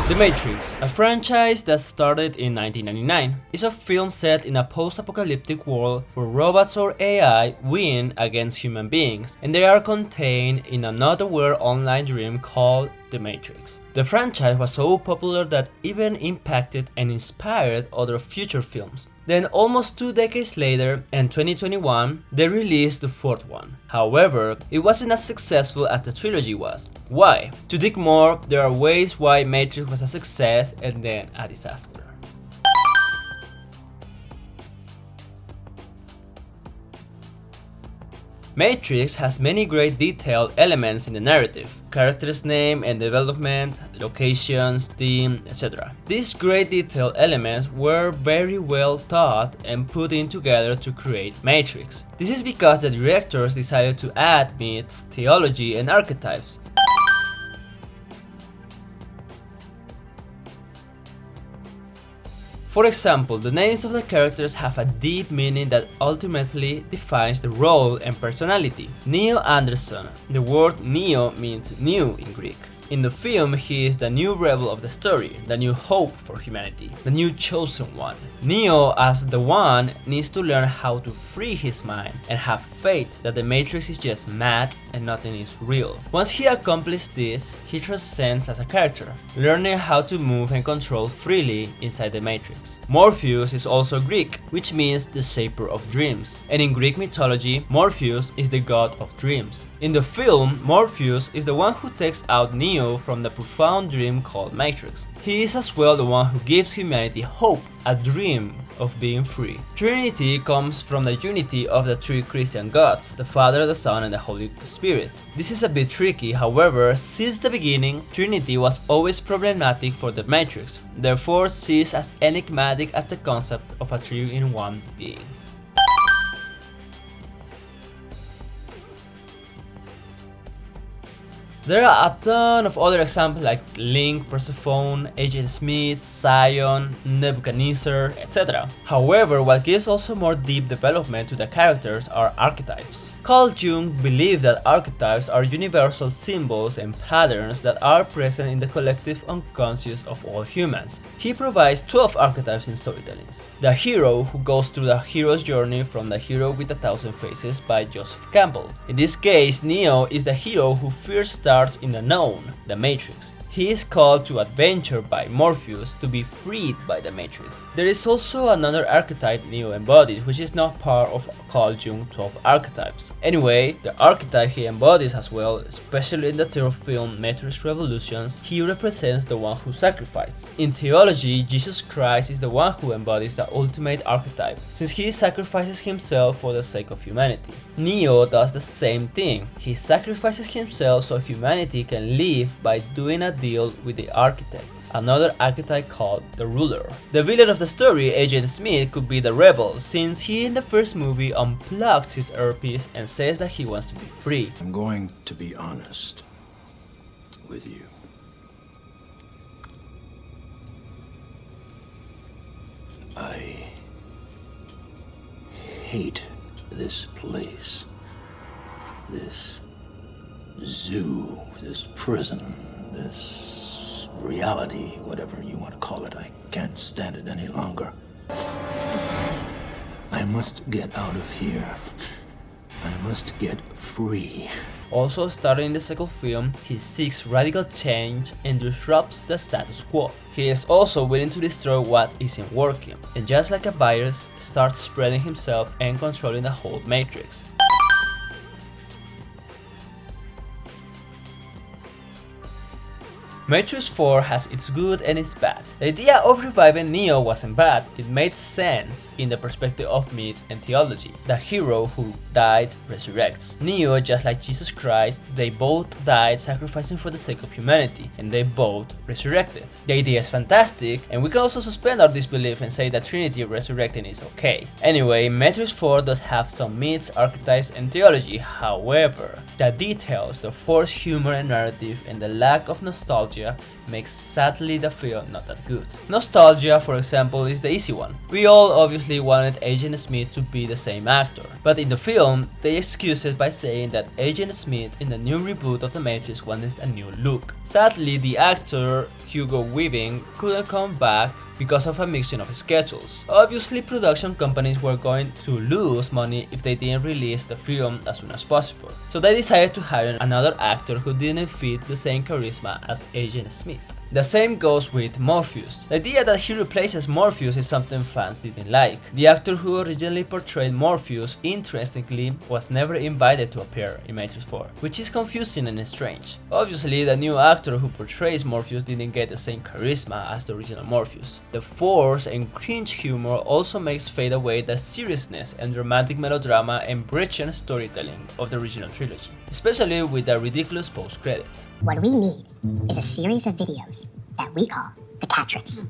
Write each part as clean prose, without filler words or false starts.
The Matrix, a franchise that started in 1999, is a film set in a post-apocalyptic world where robots or AI win against human beings, and they are contained in an not-aware online dream called The Matrix. The franchise was so popular that even impacted and inspired other future films. Then almost 2 decades later, in 2021, they released the fourth one. However, it wasn't as successful as the trilogy was. Why? To dig more, there are ways why Matrix was a success and then a disaster. Matrix has many great detailed elements in the narrative, characters' name and development, locations, theme, etc. These great detailed elements were very well thought and put in together to create Matrix. This is because the directors decided to add myths, theology and archetypes. For example, the names of the characters have a deep meaning that ultimately defines the role and personality. Neo Anderson. The word Neo means new in Greek. In the film, he is the new rebel of the story, the new hope for humanity, the new chosen one. Neo, as the one, needs to learn how to free his mind and have faith that the Matrix is just mad and nothing is real. Once he accomplishes this, he transcends as a character, learning how to move and control freely inside the Matrix. Morpheus is also Greek, which means the shaper of dreams, and in Greek mythology, Morpheus is the god of dreams. In the film, Morpheus is the one who takes out Neo from the profound dream called Matrix. He is as well the one who gives humanity hope, a dream of being free. Trinity comes from the unity of the three Christian gods, the Father, the Son, and the Holy Spirit. This is a bit tricky, however, since the beginning, Trinity was always problematic for the Matrix, therefore she is as enigmatic as the concept of a three-in-one being. There are a ton of other examples like Link, Persephone, Agent Smith, Zion, Nebuchadnezzar, etc. However, what gives also more deep development to the characters are archetypes. Carl Jung believed that archetypes are universal symbols and patterns that are present in the collective unconscious of all humans. He provides 12 archetypes in storytelling. The hero, who goes through the hero's journey from The Hero with a Thousand Faces by Joseph Campbell. In this case, Neo is the hero who first starts in the known, the Matrix. He is called to adventure by Morpheus to be freed by the Matrix. There is also another archetype Neo embodies, which is not part of Carl Jung's 12 archetypes. Anyway, the archetype he embodies as well, especially in the third film Matrix Revolutions, he represents the one who sacrificed. In theology, Jesus Christ is the one who embodies the ultimate archetype, since he sacrifices himself for the sake of humanity. Neo does the same thing. He sacrifices himself so humanity can live by doing a deal with the architect, another archetype called the ruler. The villain of the story, Agent Smith, could be the rebel, since he in the first movie unplugs his earpiece and says that he wants to be free. I'm going to be honest with you. I hate this place, this zoo, this prison, this reality, whatever you want to call it. I can't stand it any longer. I must get out of here. I must get free. Also, starting in the second film, he seeks radical change and disrupts the status quo. He is also willing to destroy what isn't working, and just like a virus, starts spreading himself and controlling the whole Matrix. Matrix 4 has its good and its bad. The idea of reviving Neo wasn't bad, it made sense in the perspective of myth and theology. The hero who died resurrects. Neo, just like Jesus Christ, they both died sacrificing for the sake of humanity, and they both resurrected. The idea is fantastic, and we can also suspend our disbelief and say that Trinity resurrecting is okay. Anyway, Matrix 4 does have some myths, archetypes, and theology. However, the details, the forced humor and narrative, and the lack of nostalgia makes sadly the film not that good. Nostalgia, for example, is the easy one. We all obviously wanted Agent Smith to be the same actor, but in the film, they excuse it by saying that Agent Smith in the new reboot of The Matrix wanted a new look. Sadly, the actor Hugo Weaving couldn't come back because of a mixing of schedules. Obviously, production companies were going to lose money if they didn't release the film as soon as possible, so they decided to hire another actor who didn't fit the same charisma as Agent Smith. The same goes with Morpheus. The idea that he replaces Morpheus is something fans didn't like. The actor who originally portrayed Morpheus, interestingly, was never invited to appear in Matrix 4, which is confusing and strange. Obviously, the new actor who portrays Morpheus didn't get the same charisma as the original Morpheus. The force and cringe humor also makes fade away the seriousness and dramatic melodrama and brilliant storytelling of the original trilogy, especially with the ridiculous post-credit. What we need is a series of videos that we call the Catrix.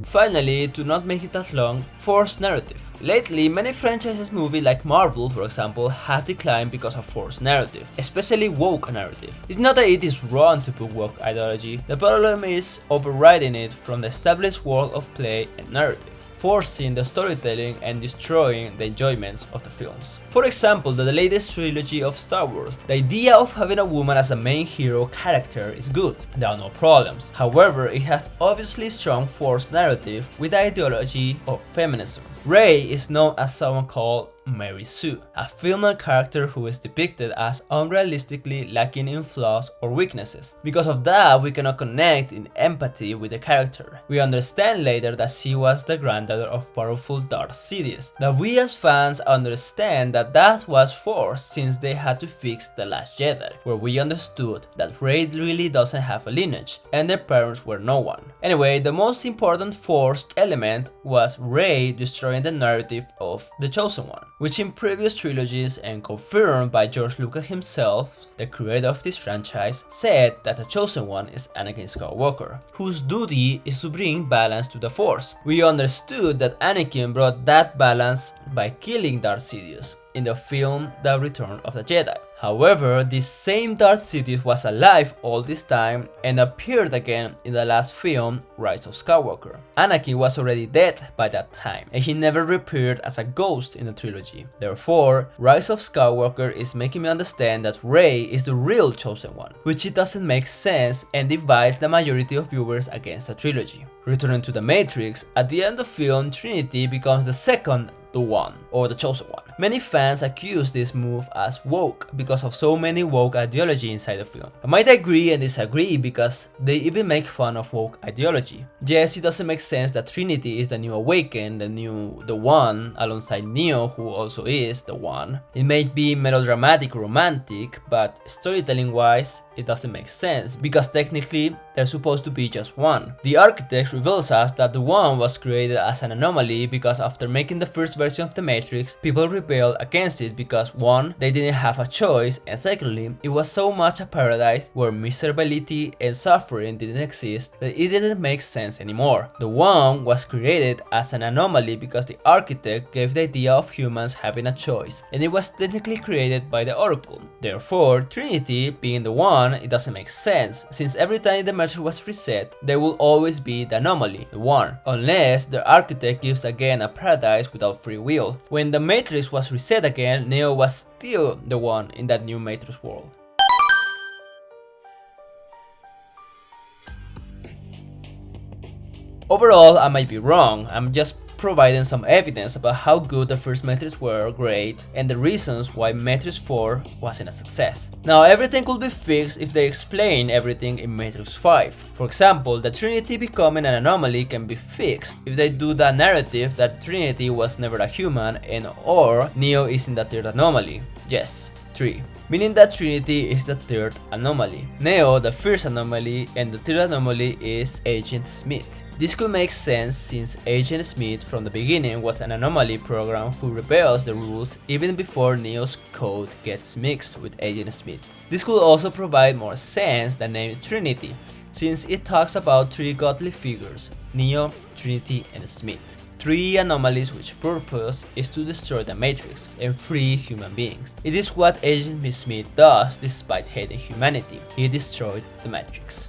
Finally, to not make it as long, forced narrative. Lately, many franchises movies like Marvel, for example, have declined because of forced narrative, especially woke narrative. It's not that it is wrong to put woke ideology, the problem is overriding it from the established world of play and narrative, forcing the storytelling and destroying the enjoyments of the films. For example, the latest trilogy of Star Wars. The idea of having a woman as a main hero character is good, there are no problems. However, it has obviously strong forced narrative with the ideology of feminism. Rey is known as someone called Mary Sue, a female character who is depicted as unrealistically lacking in flaws or weaknesses. Because of that, we cannot connect in empathy with the character. We understand later that she was the granddaughter of powerful Darth Sidious, that we as fans understand that was forced since they had to fix The Last Jedi, where we understood that Rey really doesn't have a lineage and their parents were no one. Anyway, the most important forced element was Rey destroying the narrative of the Chosen One, which in previous trilogies and confirmed by George Lucas himself, the creator of this franchise, said that the Chosen One is Anakin Skywalker, whose duty is to bring balance to the Force. We understood that Anakin brought that balance by killing Darth Sidious in the film The Return of the Jedi. However, this same Darth Sidious was alive all this time and appeared again in the last film, Rise of Skywalker. Anakin was already dead by that time, and he never reappeared as a ghost in the trilogy. Therefore, Rise of Skywalker is making me understand that Rey is the real Chosen One, which it doesn't make sense and divides the majority of viewers against the trilogy. Returning to the Matrix, at the end of film, Trinity becomes the second the One, or the Chosen One. Many fans accuse this move as woke because of so many woke ideology inside the film. I might agree and disagree because they even make fun of woke ideology. Yes, it doesn't make sense that Trinity is the new Awakened, the One, alongside Neo, who also is the One. It may be melodramatic, romantic, but storytelling wise, it doesn't make sense because technically they're supposed to be just one. The architect reveals us that the One was created as an anomaly because after making the first version of the Matrix, people rebelled against it because one, they didn't have a choice, and secondly, it was so much a paradise where miserability and suffering didn't exist that it didn't make sense anymore. The One was created as an anomaly because the architect gave the idea of humans having a choice, and it was technically created by the Oracle. Therefore, Trinity being the One, it doesn't make sense, since every time the Matrix was reset, there will always be the anomaly, the One, unless the architect gives again a paradise without free will. When the Matrix was reset again, Neo was still the One in that new Matrix world. Overall, I might be wrong, I'm just providing some evidence about how good the first Matrix were great and the reasons why Matrix 4 wasn't a success. Now everything could be fixed if they explain everything in Matrix 5. For example, the Trinity becoming an anomaly can be fixed if they do the narrative that Trinity was never a human and or Neo is in the third anomaly. Yes, 3. Meaning that Trinity is the third anomaly, Neo the first anomaly, and the third anomaly is Agent Smith. This could make sense since Agent Smith from the beginning was an anomaly program who rebels the rules even before Neo's code gets mixed with Agent Smith. This could also provide more sense than name Trinity, since it talks about three godly figures, Neo, Trinity, and Smith. Three anomalies which purpose is to destroy the Matrix and free human beings. It is what Agent Smith does despite hating humanity. He destroyed the Matrix.